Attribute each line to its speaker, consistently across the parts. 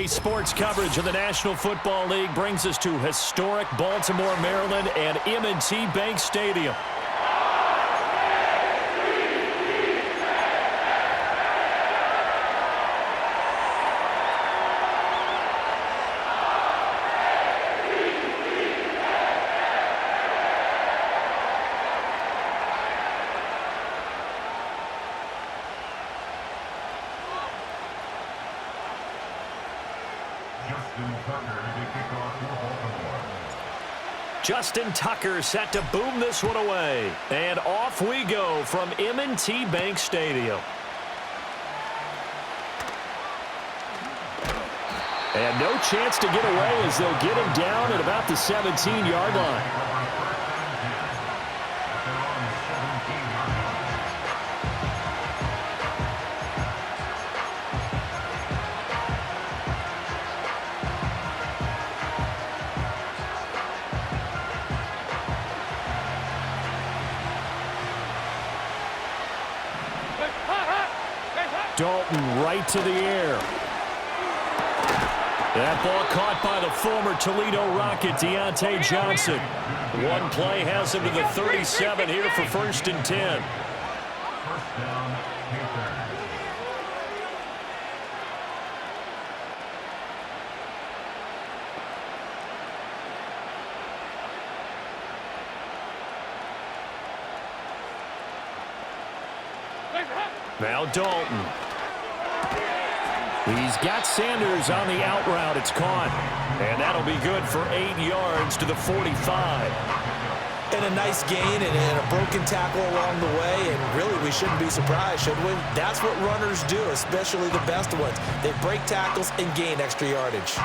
Speaker 1: Today's sports coverage of the National Football League brings us to historic Baltimore, Maryland, and M&T Bank Stadium. Justin Tucker set to boom this one away. And off we go from M&T Bank Stadium. And no chance to get away as they'll get him down at about the 17-yard line. Dalton right to the air. That ball caught by the former Toledo Rocket, Deontay Johnson. One play has him to the 37 here for 1st and 10.
Speaker 2: First down, Panthers.
Speaker 1: Now Dalton. He's got Sanders on the out route. It's caught. And that'll be good for 8 yards to the 45.
Speaker 3: And a nice gain and a broken tackle along the way. And really, we shouldn't be surprised, should we? That's what runners do, especially the best ones. They break tackles and gain extra yardage.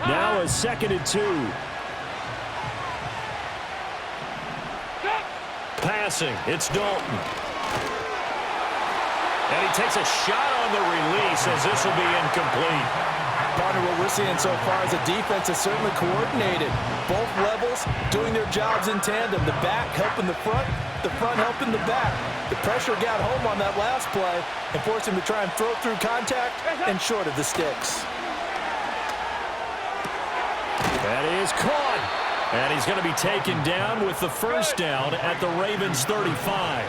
Speaker 1: Now a 2nd and 2. Passing, it's Dalton. And he takes a shot on the release as this will be incomplete.
Speaker 3: Partner, what we're seeing so far is the defense is certainly coordinated. Both levels doing their jobs in tandem. The back helping the front helping the back. The pressure got home on that last play and forced him to try and throw through contact and short of the sticks.
Speaker 1: That is caught. And he's going to be taken down with the 1st down at the Ravens' 35.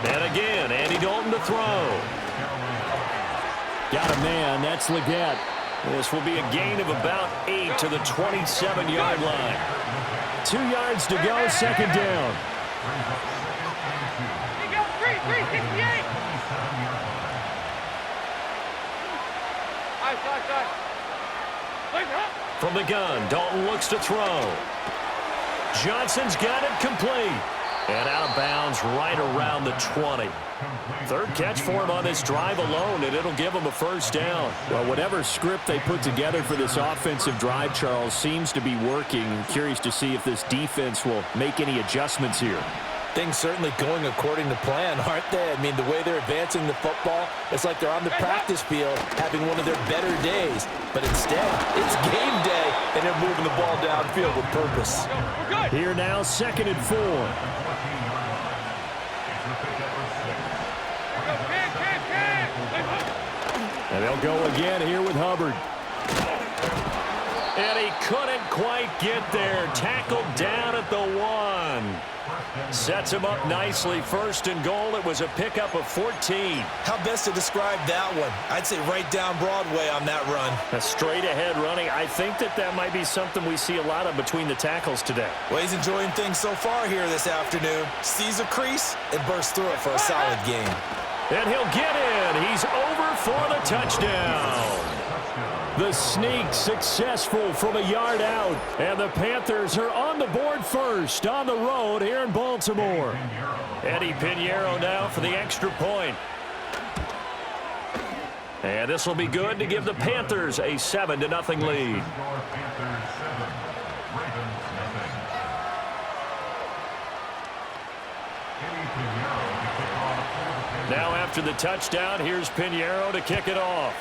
Speaker 1: And again, Andy Dalton to throw. Got a man. That's Leggett. This will be a gain of about 8 to the 27-yard line. 2 yards to go, 2nd down.
Speaker 4: He got 368.
Speaker 1: From the gun, Dalton looks to throw. Johnson's got it complete. And out of bounds right around the 20. 3rd catch for him on this drive alone, and it'll give him a 1st down. Well, whatever script they put together for this offensive drive, Charles, seems to be working. I'm curious to see if this defense will make any adjustments here.
Speaker 3: Things certainly going according to plan, aren't they? I mean, the way they're advancing the football, it's like they're on the practice field having one of their better days. But instead, it's game day, and they're moving the ball downfield with purpose.
Speaker 1: Here now, 2nd and 4. And they'll go again here with Hubbard. And he couldn't quite get there. Tackled down at the 1. Sets him up nicely. 1st and goal. It was a pickup of 14.
Speaker 3: How best to describe that one? I'd say right down Broadway on that run.
Speaker 1: A straight-ahead running. I think that might be something we see a lot of between the tackles today.
Speaker 3: Well, he's enjoying things so far here this afternoon. Sees a crease and bursts through it for a solid gain.
Speaker 1: And he'll get in. He's over for the touchdown. The sneak successful from a yard out. And the Panthers are on the board first on the road here in Baltimore. Eddie Pinheiro now for the extra point. And this will be good to give the Panthers a 7-0 lead. Now after the touchdown, here's Pinheiro to kick it off.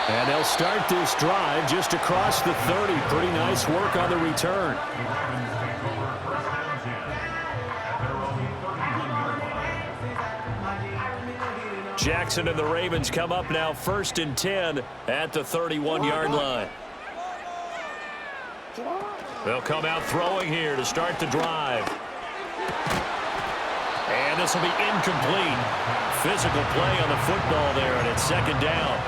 Speaker 1: And they'll start this drive just across the 30. Pretty nice work on the return. Jackson and the Ravens come up now 1st and 10 at the 31-yard line. They'll come out throwing here to start the drive. And this will be incomplete. Physical play on the football there, and it's 2nd down.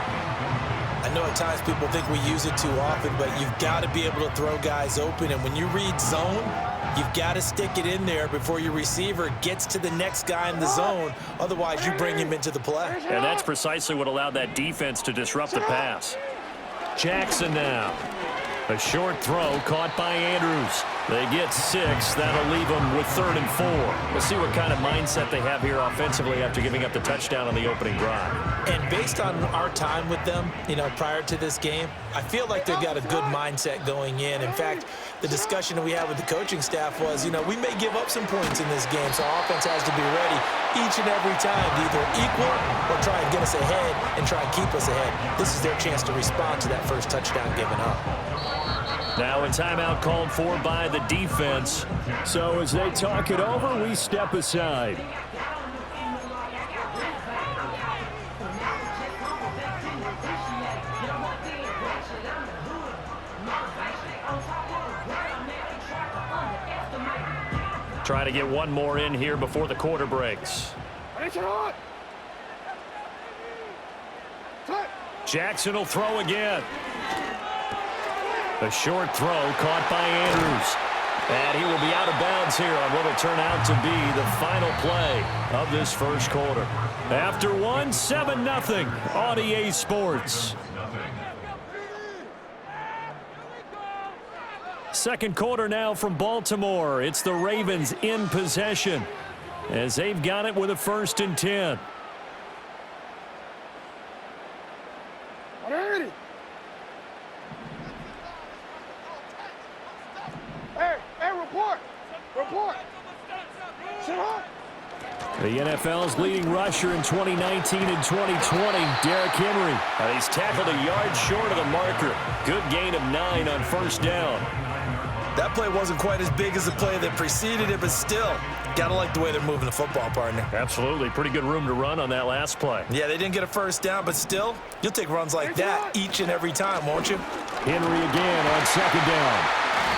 Speaker 3: I know at times people think we use it too often, but you've got to be able to throw guys open. And when you read zone, you've got to stick it in there before your receiver gets to the next guy in the zone. Otherwise, you bring him into the play.
Speaker 1: And that's precisely what allowed that defense to disrupt the pass. Jackson now. A short throw caught by Andrews. They get 6. That'll leave them with 3rd and 4. We'll see what kind of mindset they have here offensively after giving up the touchdown on the opening drive.
Speaker 3: And based on our time with them, prior to this game, I feel like they've got a good mindset going in. In fact, the discussion that we had with the coaching staff was, we may give up some points in this game, so our offense has to be ready each and every time to either equal or try and get us ahead and try and keep us ahead. This is their chance to respond to that first touchdown given up.
Speaker 1: Now a timeout called for by the defense. So as they talk it over, we step aside. Try to get one more in here before the quarter breaks. Jackson will throw again. A short throw caught by Andrews. And he will be out of bounds here on what will turn out to be the final play of this first quarter. After 7-0 on EA Sports. Second quarter now from Baltimore. It's the Ravens in possession as they've got it with a 1st and 10. The NFL's leading rusher in 2019 and 2020, Derrick Henry. He's tackled a yard short of the marker. Good gain of 9 on 1st down.
Speaker 3: That play wasn't quite as big as the play that preceded it, but still, gotta like the way they're moving the football, partner.
Speaker 1: Absolutely. Pretty good room to run on that last play.
Speaker 3: Yeah, they didn't get a 1st down, but still, you'll take runs like that each and every time, won't you?
Speaker 1: Henry again on 2nd down.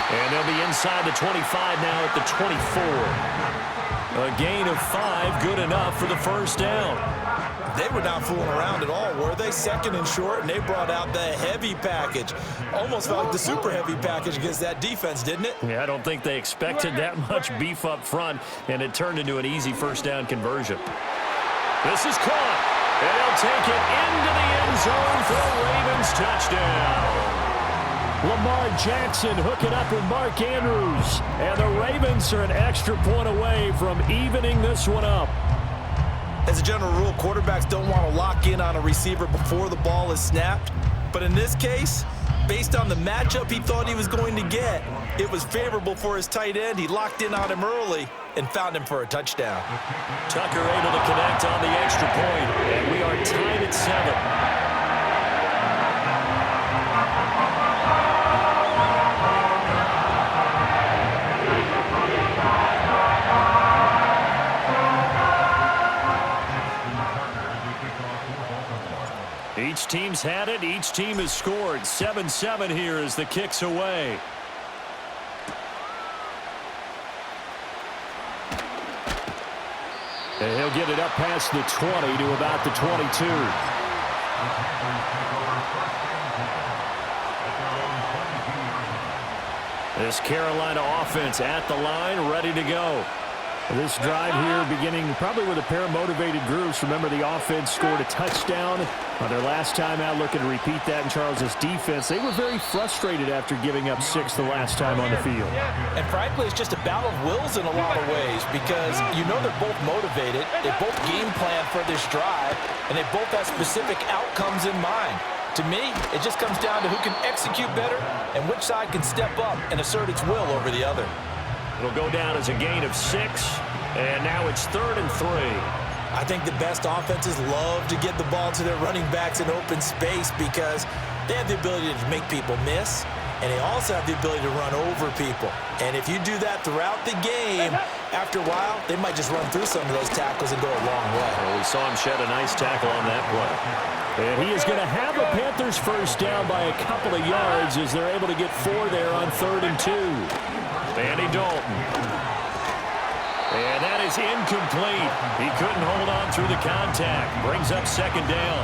Speaker 1: And they'll be inside the 25 now at the 24. A gain of 5, good enough for the 1st down.
Speaker 3: They were not fooling around at all, were they? 2nd and short, and they brought out the heavy package. Almost felt like the super heavy package against that defense, didn't it?
Speaker 1: Yeah, I don't think they expected that much beef up front, and it turned into an easy 1st down conversion. This is caught, and they'll take it into the end zone for a Ravens touchdown. Lamar Jackson hooking up with Mark Andrews. And the Ravens are an extra point away from evening this one up.
Speaker 3: As a general rule, quarterbacks don't want to lock in on a receiver before the ball is snapped. But in this case, based on the matchup he thought he was going to get, it was favorable for his tight end. He locked in on him early and found him for a touchdown.
Speaker 1: Tucker able to connect on the extra point. And we are tied at 7. Each team's had it. Each team has scored. 7-7 here as the kick's away. And he'll get it up past the 20 to about the 22. This Carolina offense at the line, ready to go. This drive here beginning probably with a pair of motivated groups. Remember, the offense scored a touchdown on their last time out, looking to repeat that in Charles's defense. They were very frustrated after giving up 6 the last time on the field.
Speaker 3: And frankly, it's just a battle of wills in a lot of ways because they're both motivated. They both game plan for this drive, and they both have specific outcomes in mind. To me, it just comes down to who can execute better and which side can step up and assert its will over the other.
Speaker 1: It'll go down as a gain of 6, and now it's 3rd and 3.
Speaker 3: I think the best offenses love to get the ball to their running backs in open space because they have the ability to make people miss, and they also have the ability to run over people. And if you do that throughout the game, after a while, they might just run through some of those tackles and go a long way.
Speaker 1: Well, we saw him shed a nice tackle on that play. And he is going to have the Panthers first down by a couple of yards as they're able to get 4 there on 3rd and 2. Andy Dalton. And that is incomplete. He couldn't hold on through the contact. Brings up 2nd down.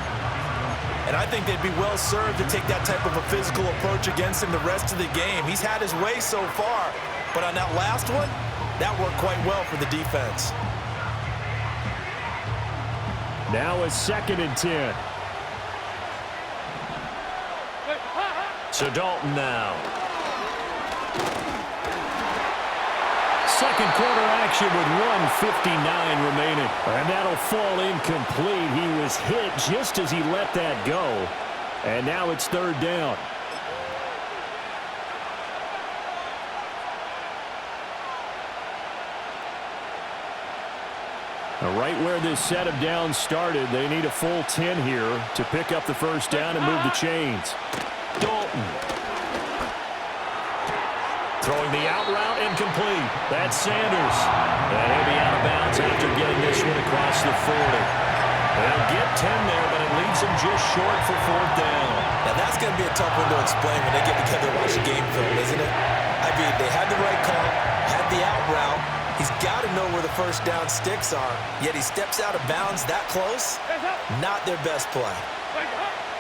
Speaker 3: And I think they'd be well served to take that type of a physical approach against him the rest of the game. He's had his way so far, but on that last one, that worked quite well for the defense.
Speaker 1: Now a 2nd and 10. So Dalton now. Second quarter action with 1:59 remaining. And that'll fall incomplete. He was hit just as he let that go. And now it's 3rd down. Right where this set of downs started, they need a full 10 here to pick up the first down and move the chains. Dalton. Throwing the out route incomplete. That's Sanders. And he'll be out of bounds after getting this one across the 40. They'll get 10 there, but it leaves him just short for 4th down.
Speaker 3: Now that's going to be a tough one to explain when they get together and watch the game film, isn't it? I mean, they had the right call, had the out route. He's got to know where the first down sticks are, yet he steps out of bounds that close. Not their best play.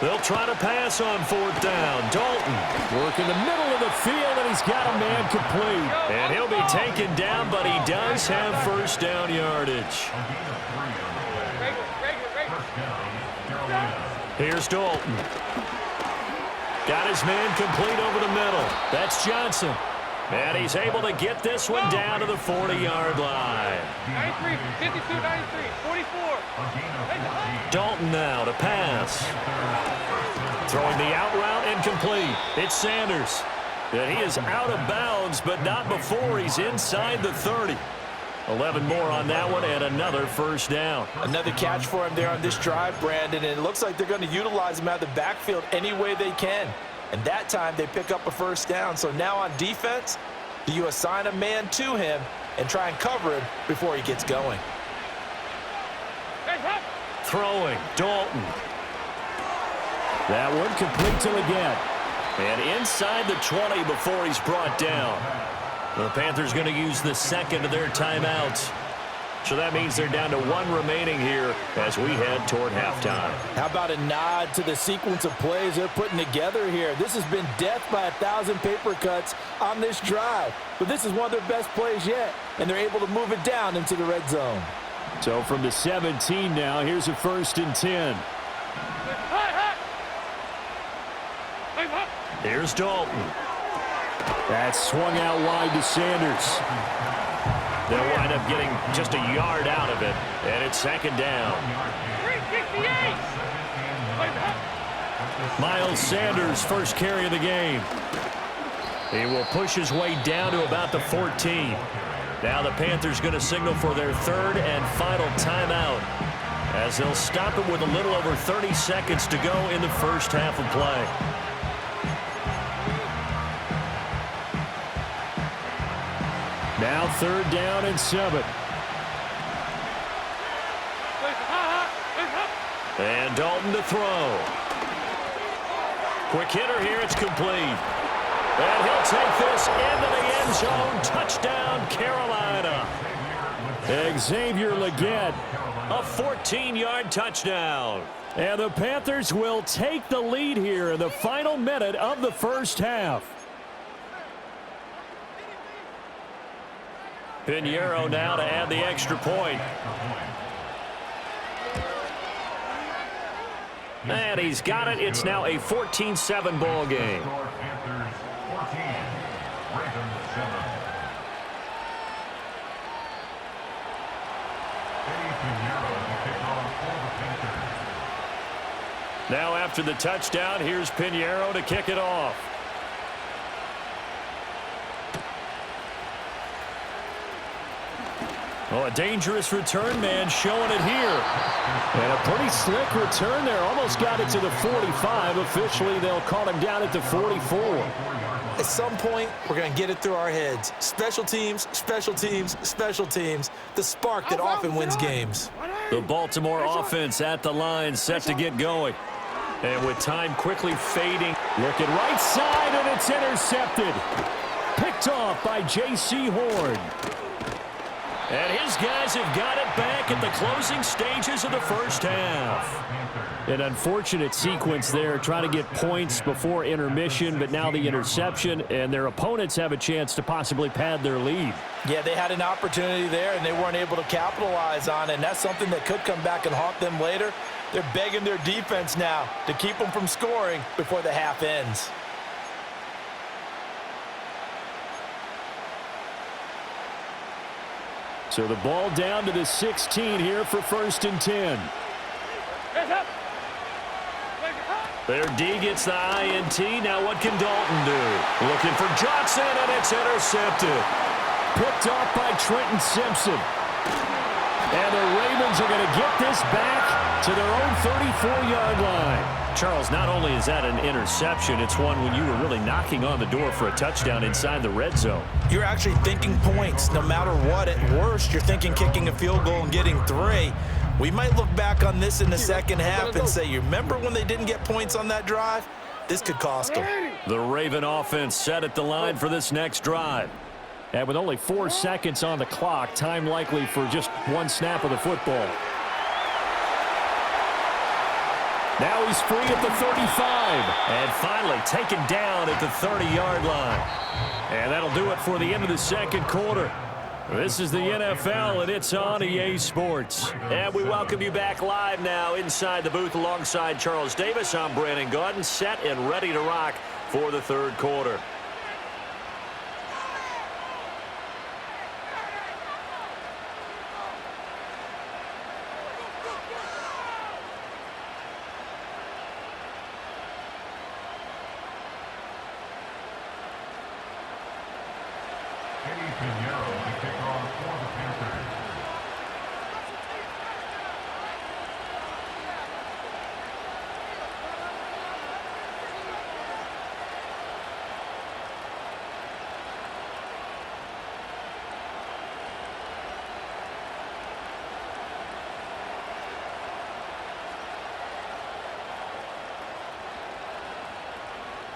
Speaker 1: They'll try to pass on 4th down. Dalton working the middle of the field, and he's got a man complete. And he'll be taken down, but he does have first down yardage. Here's Dalton. Got his man complete over the middle. That's Johnson. And he's able to get this one down to the 40-yard line.
Speaker 4: 93, 52, 93, 44.
Speaker 1: Dalton now to pass. Throwing the out route incomplete. It's Sanders. And he is out of bounds, but not before he's inside the 30. 11 more on that one and another first down.
Speaker 3: Another catch for him there on this drive, Brandon, and it looks like they're going to utilize him out of the backfield any way they can. And that time they pick up a first down. So now on defense, do you assign a man to him and try and cover him before he gets going?
Speaker 1: Throwing, Dalton. That one complete to Leggett. And inside the 20 before he's brought down. The Panthers going to use the second of their timeouts. So that means they're down to 1 remaining here as we head toward halftime.
Speaker 3: How about a nod to the sequence of plays they're putting together here? This has been death by 1,000 paper cuts on this drive. But this is one of their best plays yet, and they're able to move it down into the red zone.
Speaker 1: So from the 17 now, here's a 1st and 10. Here's Dalton. That's swung out wide to Sanders. They'll wind up getting just a yard out of it, and it's 2nd down.
Speaker 4: 368.
Speaker 1: Miles Sanders, first carry of the game. He will push his way down to about the 14. Now the Panthers going to signal for their 3rd and final timeout as they'll stop it with a little over 30 seconds to go in the first half of play. Now 3rd down and 7. And Dalton to throw. Quick hitter here, it's complete. And he'll take this into the end zone. Touchdown, Carolina. Xavier Leggett, a 14-yard touchdown. And the Panthers will take the lead here in the final minute of the first half. Pinheiro now to add the extra point. And he's got it. It's now a 14-7 ball game.
Speaker 2: Panthers 14, Ravens 7. Eddie Pinheiro to kick off for the Panthers.
Speaker 1: Now after the touchdown, here's Pinheiro to kick it off. Oh, a dangerous return man showing it here. And a pretty slick return there. Almost got it to the 45. Officially, they'll call him down at the 44.
Speaker 3: At some point, we're going to get it through our heads. Special teams, special teams, special teams. The spark that often wins games.
Speaker 1: The Baltimore offense at the line, set to get going. And with time quickly fading, looking right side, and it's intercepted. Picked off by J.C. Horn. And his guys have got it back at the closing stages of the first half. An unfortunate sequence there, trying to get points before intermission, but now the interception, and their opponents have a chance to possibly pad their lead.
Speaker 3: Yeah, they had an opportunity there, and they weren't able to capitalize on it, and that's something that could come back and haunt them later. They're begging their defense now to keep them from scoring before the half ends.
Speaker 1: So the ball down to the 16 here for 1st and 10. Their D gets the INT. Now what can Dalton do? Looking for Johnson, and it's intercepted. Picked off by Trenton Simpson. And the Ravens are going to get this back to their own 34-yard line. Charles, not only is that an interception, it's one when you were really knocking on the door for a touchdown inside the red zone.
Speaker 3: You're actually thinking points no matter what. At worst, you're thinking kicking a field goal and getting 3. We might look back on this in the second half and say, you remember when they didn't get points on that drive? This could cost them.
Speaker 1: The Raven offense set at the line for this next drive. And with only 4 seconds on the clock, time likely for just one snap of the football. Now he's free at the 35. And finally taken down at the 30-yard line. And that'll do it for the end of the second quarter. This is the NFL, and it's on EA Sports. And we welcome you back live now inside the booth alongside Charles Davis. I'm Brandon Gaudin, set and ready to rock for the third quarter.
Speaker 2: Pinheiro to kick off for the Panthers.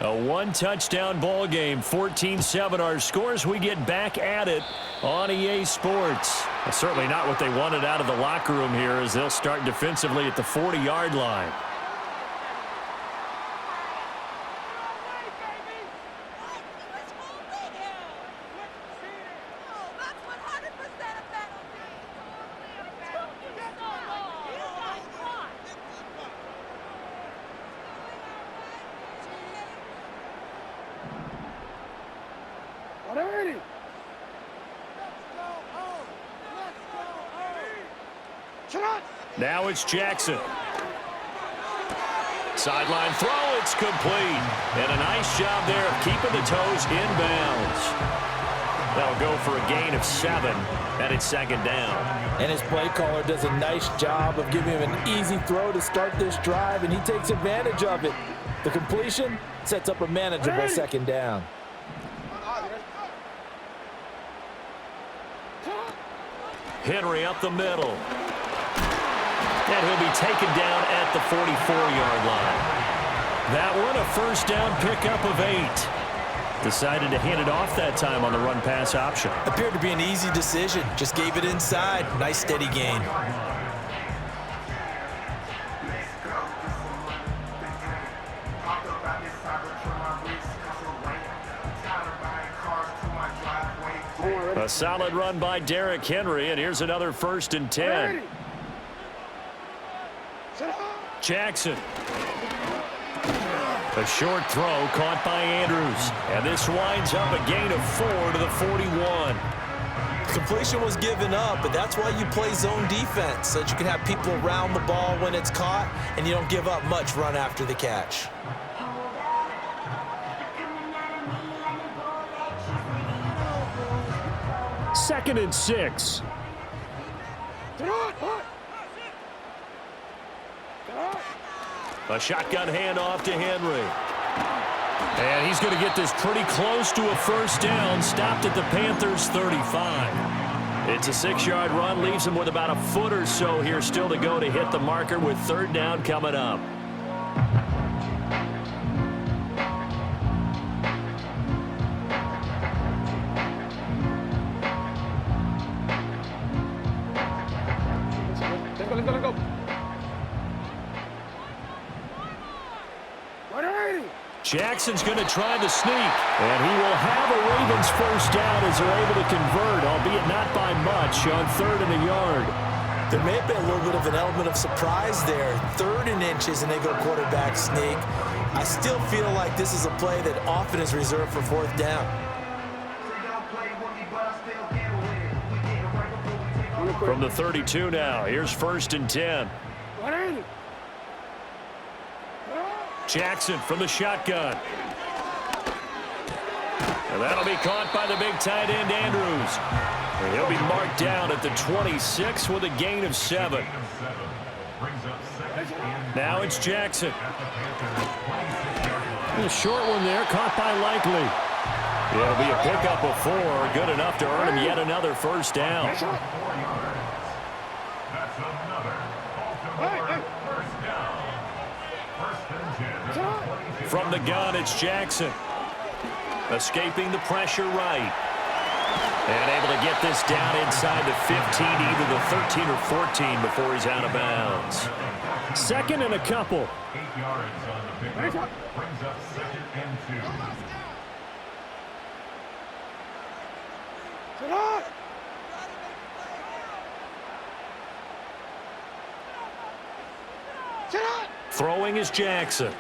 Speaker 1: A one-touchdown ball game, 14-7 our scores. We get back at it on EA Sports. Certainly not what they wanted out of the locker room here as they'll start defensively at the 40-yard line. Now it's Jackson. Sideline throw, it's complete. And a nice job there of keeping the toes in bounds. That'll go for a gain of 7, and it's second down.
Speaker 3: And his play caller does a nice job of giving him an easy throw to start this drive, and he takes advantage of it. The completion sets up a manageable second down.
Speaker 1: Henry up the middle. And he'll be taken down at the 44-yard line. That one, a first down pickup of 8. Decided to hand it off that time on the run-pass option.
Speaker 3: Appeared to be an easy decision. Just gave it inside. Nice, steady gain.
Speaker 1: A solid run by Derrick Henry, and here's another 1st and 10. Jackson. A short throw caught by Andrews. And this winds up a gain of 4 to the 41.
Speaker 3: Completion was given up, but that's why you play zone defense, so that you can have people around the ball when it's caught, and you don't give up much run after the catch.
Speaker 1: Second and 6. A shotgun handoff to Henry. And he's going to get this pretty close to a first down, stopped at the Panthers' 35. It's a 6-yard run, leaves him with about a foot or so here still to go to hit the marker with third down coming up.
Speaker 4: Let's go.
Speaker 1: Jackson's going to try the sneak, and he will have a Ravens first down as they're able to convert, albeit not by much, on 3rd and a yard.
Speaker 3: There may have been a little bit of an element of surprise there. 3rd and inches, and they go quarterback sneak. I still feel like this is a play that often is reserved for 4th down.
Speaker 1: From the 32 now, here's 1st and 10. Jackson from the shotgun. And that'll be caught by the big tight end, Andrews. And he'll be marked down at the 26 with a gain of 7. Now it's Jackson. A short one there, caught by Likely. It'll be a pickup of 4, good enough to earn him yet another first down.
Speaker 2: That's another off-the-board first down. 1st and 10.
Speaker 1: From the gun, it's Jackson. Escaping the pressure right. And able to get this down inside the 15, either the 13 or 14 before he's out of bounds. 2nd and a couple.
Speaker 2: 8 yards on the pickup. Brings up 2nd and 2.
Speaker 1: Throwing is Jackson.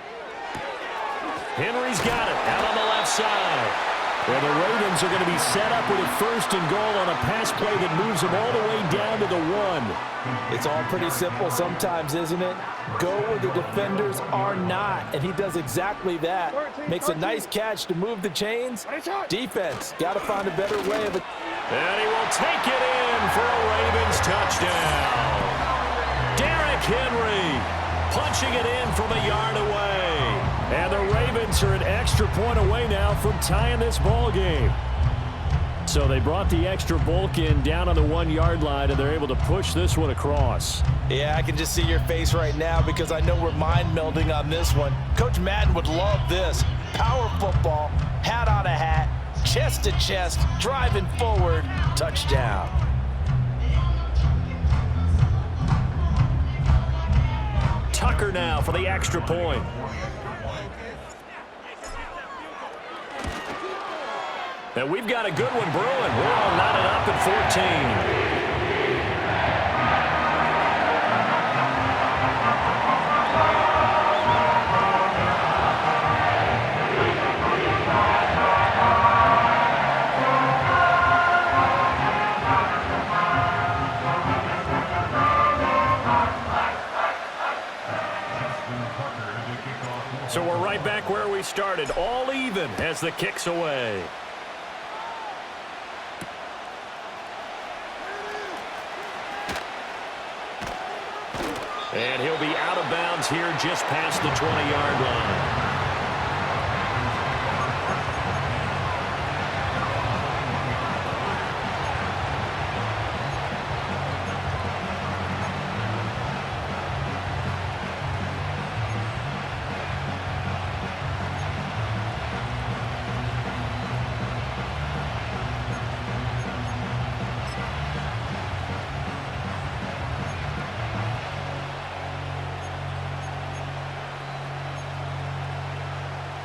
Speaker 1: Henry's got it out on the left side. And the Ravens are going to be set up with a 1st and goal on a pass play that moves them all the way down to the 1.
Speaker 3: It's all pretty simple sometimes, isn't it? Go where the defenders are not, and he does exactly that. Makes a nice catch to move the chains. Defense, got to find a better way of it.
Speaker 1: And he will take it in for a Ravens touchdown. Derrick Henry punching it in from a yard away. And the Ravens are an extra point away now from tying this ball game. So they brought the extra bulk in down on the 1-yard line, and they're able to push this one across.
Speaker 3: Yeah, I can just see your face right now because I know we're mind melding on this one. Coach Madden would love this. Power football, hat on a hat, chest to chest, driving forward, touchdown.
Speaker 1: Tucker now for the extra point. And we've got a good one brewing. We're all knotted up at 14. So we're right back where we started, all even as the kick's away. And he'll be out of bounds here just past the 20-yard line.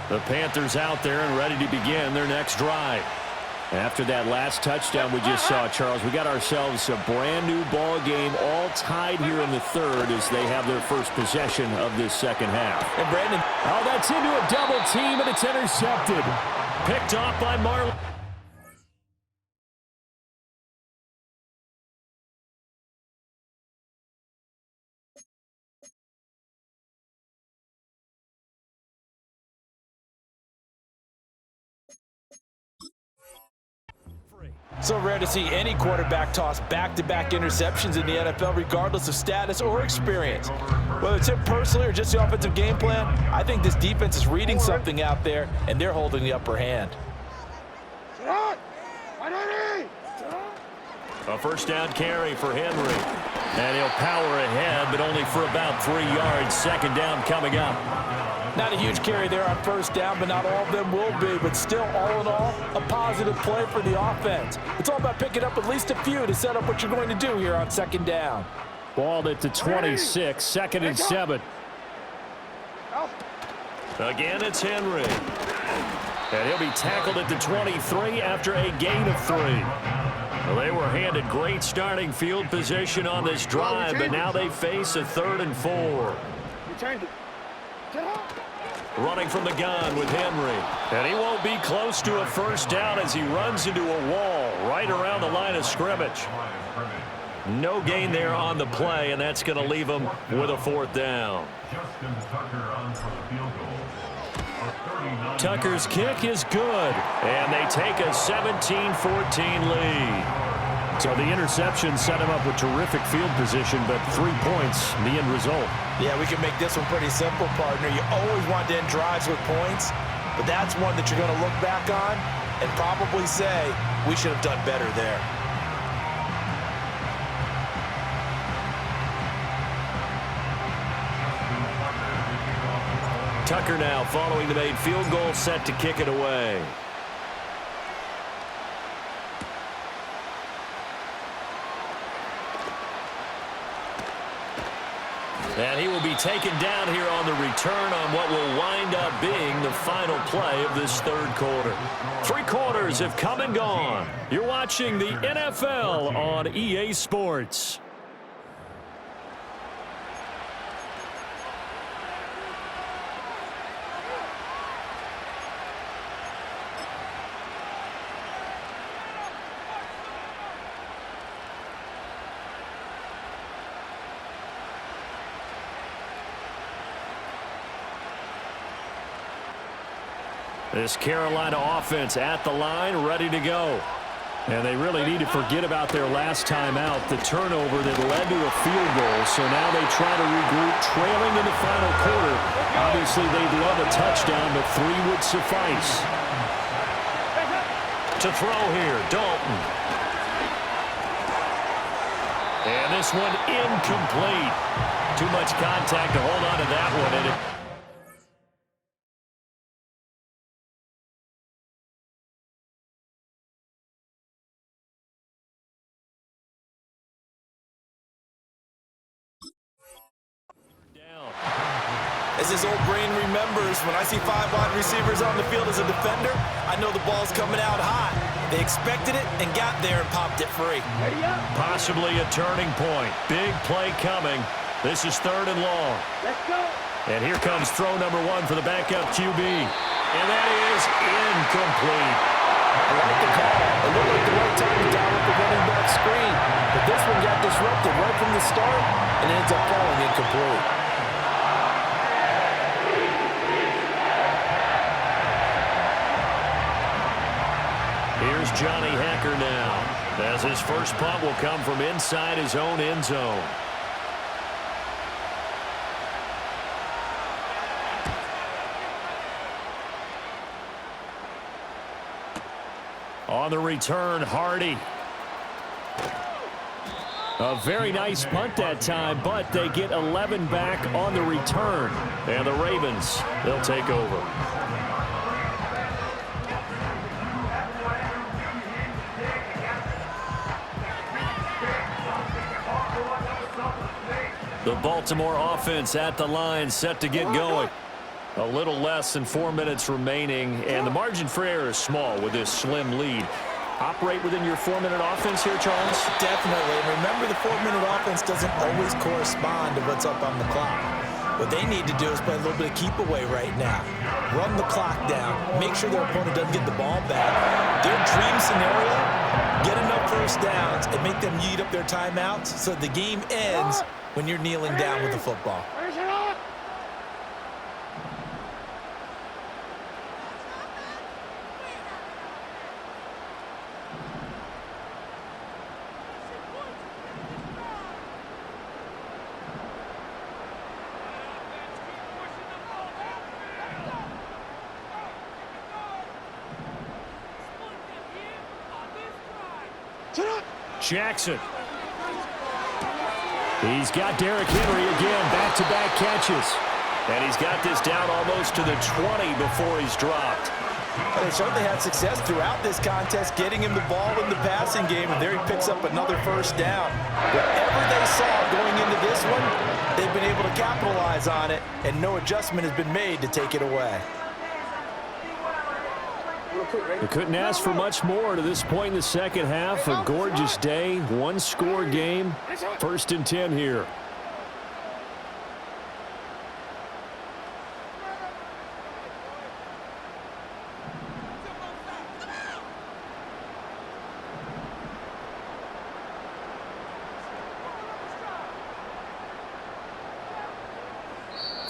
Speaker 1: The Panthers out there and ready to begin their next drive. After that last touchdown we just saw, Charles, we got ourselves a brand new ball game, all tied here in the 3rd as they have their first possession of this 2nd half.
Speaker 3: And Brandon,
Speaker 1: oh, that's into a double team, and it's intercepted. Picked off by Marlon.
Speaker 3: So rare to see any quarterback toss back-to-back interceptions in the NFL, regardless of status or experience. Whether it's him personally or just the offensive game plan, I think this defense is reading something out there, and they're holding the upper hand.
Speaker 1: A first down carry for Henry. And he'll power ahead, but only for about 3 yards. Second down coming up.
Speaker 3: Not a huge carry there on first down, but not all of them will be. But still, all in all, a positive play for the offense. It's all about picking up at least a few to set up what you're going to do here on second down.
Speaker 1: Balled it to 26, second and 7. Again, it's Henry. And he'll be tackled at the 23 after a gain of 3. Well, they were handed great starting field position on this drive, but now they face a 3rd and 4. Running from the gun with Henry. And he won't be close to a first down as he runs into a wall right around the line of scrimmage. No gain there on the play, and that's going to leave him with a 4th down. Tucker's kick is good, and they take a 17-14 lead. So the interception set him up with terrific field position, but 3 points, the end result.
Speaker 3: Yeah, we can make this one pretty simple, partner. You always want to end drives with points, but that's one that you're going to look back on and probably say, we should have done better there.
Speaker 1: Tucker now following the made field goal, set to kick it away. And he will be taken down here on the return on what will wind up being the final play of this 3rd quarter. 3 quarters have come and gone. You're watching the NFL on EA Sports. This Carolina offense at the line, ready to go. And they really need to forget about their last time out, the turnover that led to a field goal. So now they try to regroup, trailing in the final quarter. Obviously, they'd love a touchdown, but 3 would suffice. To throw here, Dalton. And this one incomplete. Too much contact to hold on to that one. And it
Speaker 3: As his old brain remembers, when I see 5 wide receivers on the field as a defender, I know the ball's coming out hot. They expected it and got there and popped it free.
Speaker 1: Possibly a turning point. Big play coming. This is 3rd and long.
Speaker 4: Let's go.
Speaker 1: And here comes throw number 1 for the backup QB. And that is incomplete.
Speaker 3: I like the call. It looked like the right time to dial up the running back screen. But this one got disrupted right from the start and ends up falling incomplete.
Speaker 1: Here's Johnny Hacker now, as his first punt will come from inside his own end zone. On the return, Hardy. A very nice punt that time, but they get 11 back on the return. And the Ravens, they'll take over. The Baltimore offense at the line, set to get going. A little less than 4 minutes remaining, and the margin for error is small with this slim lead. Operate within your 4-minute offense here, Charles?
Speaker 3: Definitely. And remember, the 4-minute offense doesn't always correspond to what's up on the clock. What they need to do is play a little bit of keep away right now. Run the clock down. Make sure their opponent doesn't get the ball back. Their dream scenario, get enough first downs and make them eat up their timeouts so the game ends when you're kneeling down with the football.
Speaker 1: Jackson. He's got Derrick Henry again, back-to-back catches. And he's got this down almost to the 20 before he's dropped.
Speaker 3: They certainly had success throughout this contest, getting him the ball in the passing game, and there he picks up another first down. Whatever they saw going into this one, they've been able to capitalize on it, and no adjustment has been made to take it away.
Speaker 1: They couldn't ask for much more to this point in the second half. A gorgeous day, one-score game, 1st and 10 here.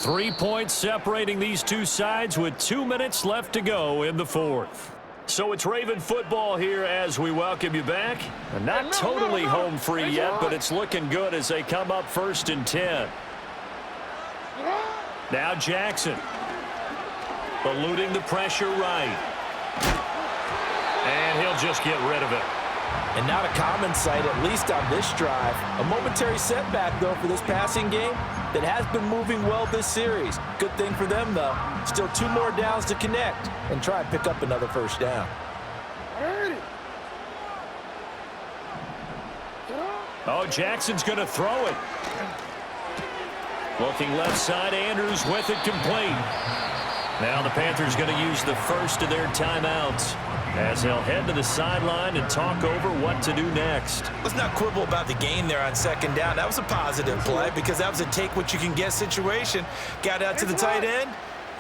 Speaker 1: Three points separating these two sides with 2 minutes left to go in the fourth. So it's Raven football here as we welcome you back. And not totally home free yet, but it's looking good as they come up 1st and 10. Now Jackson. Eluding the pressure right. And he'll just get rid of it.
Speaker 3: And not a common sight, at least on this drive. A momentary setback, though, for this passing game that has been moving well this series. Good thing for them, though. Still 2 more downs to connect and try and pick up another first down.
Speaker 1: Oh, Jackson's going to throw it. Looking left side, Andrews with it complete. Now the Panthers going to use the first of their timeouts as they'll head to the sideline and talk over what to do next.
Speaker 3: Let's not quibble about the gain there on 2nd down. That was a positive play because that was a take-what-you-can-get situation. Got out to the tight end.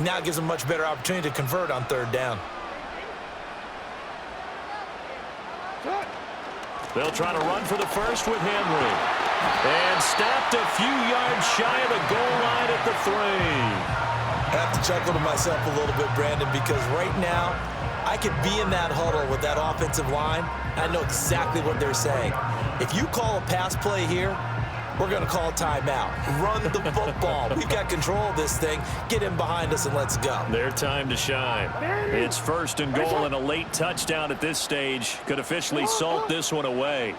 Speaker 3: Now it gives them a much better opportunity to convert on 3rd down.
Speaker 1: They'll try to run for the first with Henry. And stopped a few yards shy of the goal line at the 3.
Speaker 3: I have to chuckle to myself a little bit, Brandon, because right now I could be in that huddle with that offensive line. I know exactly what they're saying. If you call a pass play here, we're going to call timeout. Run the football. We've got control of this thing. Get in behind us and let's go.
Speaker 1: Their time to shine. It's 1st and goal, and a late touchdown at this stage could officially salt this one away.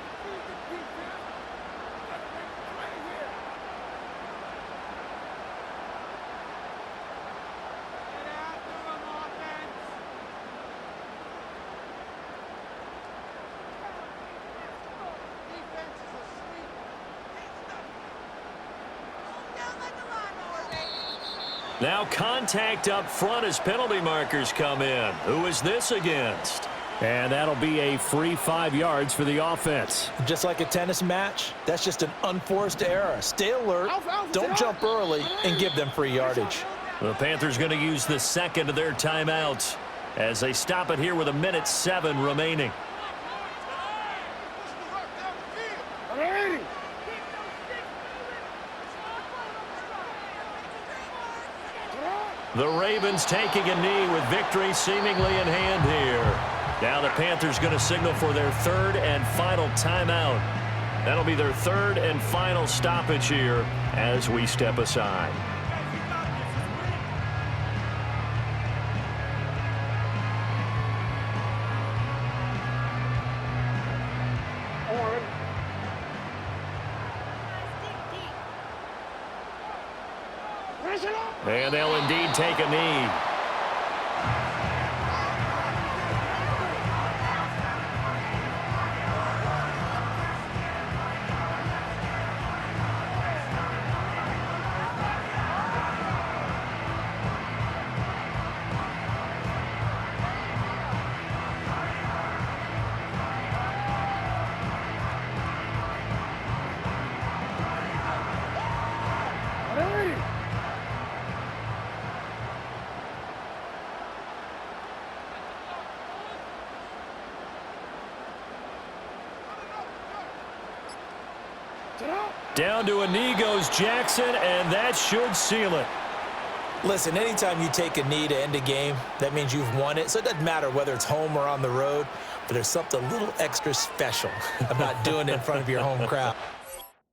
Speaker 1: Now contact up front as penalty markers come in. Who is this against? And that'll be a free 5 yards for the offense.
Speaker 3: Just like a tennis match, that's just an unforced error. Stay alert, don't jump early, and give them free yardage.
Speaker 1: The Panthers going to use the second of their timeouts as they stop it here with 1:07 remaining. The Ravens taking a knee with victory seemingly in hand here. Now the Panthers going to signal for their 3rd and final timeout. That'll be their 3rd and final stoppage here as we step aside. And they'll indeed take a knee. Down to a knee goes Jackson, and that should seal it.
Speaker 3: Listen, anytime you take a knee to end a game, that means you've won it. So it doesn't matter whether it's home or on the road, but there's something a little extra special about doing it in front of your home crowd.